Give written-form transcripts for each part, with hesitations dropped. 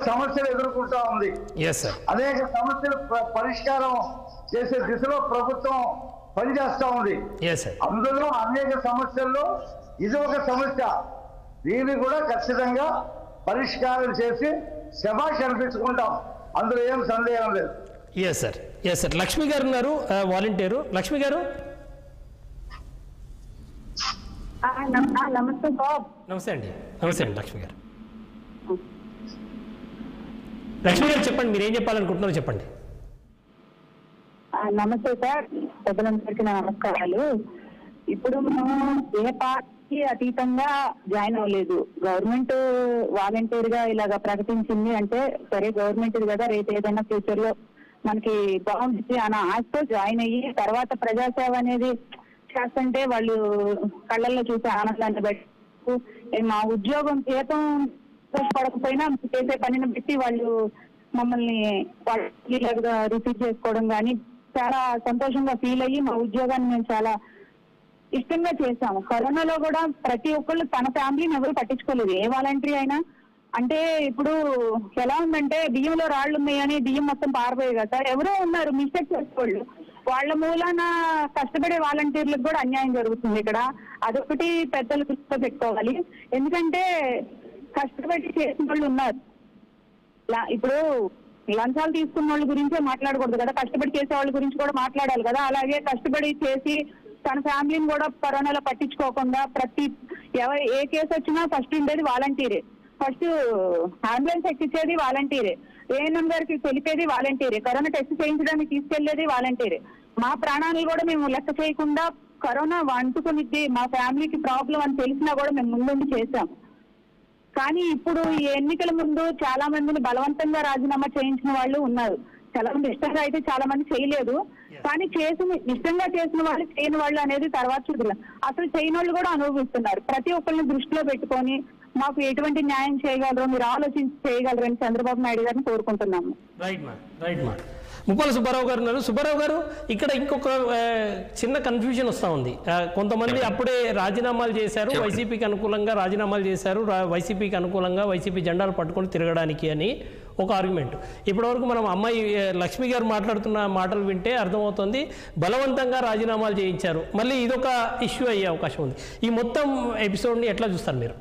సమస్యలు ఎదుర్కొంటా ఉంది. అనేక సమస్యలు పరిష్కారం చేసే దిశలో ప్రభుత్వం పనిచేస్తా ఉంది. అందులో అనేక సమస్యల్లో ఇది ఒక సమస్య. దీన్ని కూడా ఖచ్చితంగా పరిష్కారం చేసి శభాష్ అనిపించుకుంటాం, అందులో ఏం సందేహం లేదు. Yes sir. లక్ష్మి గారు ఉన్నారు, వాలంటీరు. లక్ష్మి గారు నమస్తే సార్. నమస్తే అండి లక్ష్మి గారు. లక్ష్మి గారు చెప్పండి, మీరు ఏం చెప్పాలనుకుంటున్నారో చెప్పండి. నమస్తే సార్, పెద్దలందరికీ నమస్కారాలు. ఇప్పుడు మనం ఏ పార్టీకి అతీతంగా జాయిన్ అవ్వలేదు. గవర్నమెంట్ వాలంటీర్ గా ఇలాగ ప్రకటించింది అంటే సరే గవర్నమెంట్ కదా, రేపు ఏదైనా ఫ్యూచర్ లో మనకి బాగుంటుంది అన్న ఆశతో జాయిన్ అయ్యి తర్వాత ప్రజాసేవ అనేది చేస్తుంటే వాళ్ళు కళ్ళల్లో చూసే ఆనందాన్ని బట్టి మా ఉద్యోగం జీతం పడకపోయినా చేసే పనిని బట్టి వాళ్ళు మమ్మల్ని రిసీవ్ చేసుకోవడం కానీ చాలా సంతోషంగా ఫీల్ అయ్యి మా ఉద్యోగాన్ని మేము చాలా ఇష్టంగా చేసాము. కరోనాలో కూడా ప్రతి ఒక్కళ్ళు తన ఫ్యామిలీని ఎవరు పట్టించుకోలేదు, ఏ వాలంటరీ అయినా. అంటే ఇప్పుడు ఎలా ఉందంటే బియ్యంలో రాళ్ళు ఉన్నాయని బియ్యం మొత్తం పారిపోయాయి కదా, ఎవరో ఉన్నారు మిస్టేక్ చేసుకోళ్ళు, వాళ్ళ మూలాన కష్టపడే వాలంటీర్లకు కూడా అన్యాయం జరుగుతుంది ఇక్కడ. అదొకటి పెద్దలు దృష్టిలో పెట్టుకోవాలి. ఎందుకంటే కష్టపడి చేసిన వాళ్ళు ఉన్నారు. ఇప్పుడు లంచాలు తీసుకున్న వాళ్ళ గురించే మాట్లాడకూడదు కదా, కష్టపడి చేసే వాళ్ళ గురించి కూడా మాట్లాడాలి కదా. అలాగే కష్టపడి చేసి తన ఫ్యామిలీని కూడా కరోనాలో పట్టించుకోకుండా ఏ కేసు వచ్చినా ఫస్ట్ ఉండేది వాలంటీరే. ఫస్ట్ అంబులెన్స్ ఎక్కించేది వాలంటీరే, ఏఎన్ఎం గారికి తెలిపేది వాలంటీరే, కరోనా టెస్ట్ చేయించడానికి తీసుకెళ్లేది వాలంటీరే. మా ప్రాణాలు కూడా మేము లెక్క చేయకుండా కరోనా అంటుకునిద్ది మా ఫ్యామిలీకి ప్రాబ్లం అని తెలిసినా కూడా మేము ముందుండి చేశాం. కానీ ఇప్పుడు ఈ ఎన్నికల ముందు చాలా మందిని బలవంతంగా రాజీనామా చేయించిన వాళ్ళు ఉన్నారు. చాలా మంది ఇష్టంగా అయితే చాలా మంది చేయలేదు, కానీ ఇష్టంగా చేసిన వాళ్ళు చేయని వాళ్ళు అనేది తర్వాత చూద్దాం. అసలు చేయని వాళ్ళు కూడా అనుభవిస్తున్నారు. ప్రతి ఒక్కరిని దృష్టిలో పెట్టుకొని మాకు ఎటువంటి న్యాయం చేయగలరో మీరు ఆలోచించి చేయగలరని చంద్రబాబు నాయుడు గారిని కోరుకుంటున్నాము. రైట్ మా ముప్పాల సుబ్బారావు గారు ఉన్నారు. సుబ్బారావు గారు, ఇక్కడ ఇంకొక చిన్న కన్ఫ్యూజన్ వస్తూ ఉంది. కొంతమంది అప్పుడే రాజీనామాలు చేశారు, వైసీపీకి అనుకూలంగా రాజీనామాలు చేశారు, వైసీపీకి అనుకూలంగా వైసీపీ జెండాలు పట్టుకొని తిరగడానికి అని ఒక ఆర్గ్యుమెంట్. ఇప్పటివరకు మనం అమ్మాయి లక్ష్మి గారు మాట్లాడుతున్న మాటలు వింటే అర్థమవుతుంది బలవంతంగా రాజీనామాలు చేయించారు. మళ్ళీ ఇదొక ఇష్యూ అయ్యే అవకాశం ఉంది. ఈ మొత్తం ఎపిసోడ్ని ఎట్లా చూస్తారు మీరు?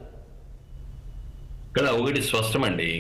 ఇక్కడ ఒకటి స్పష్టమండి,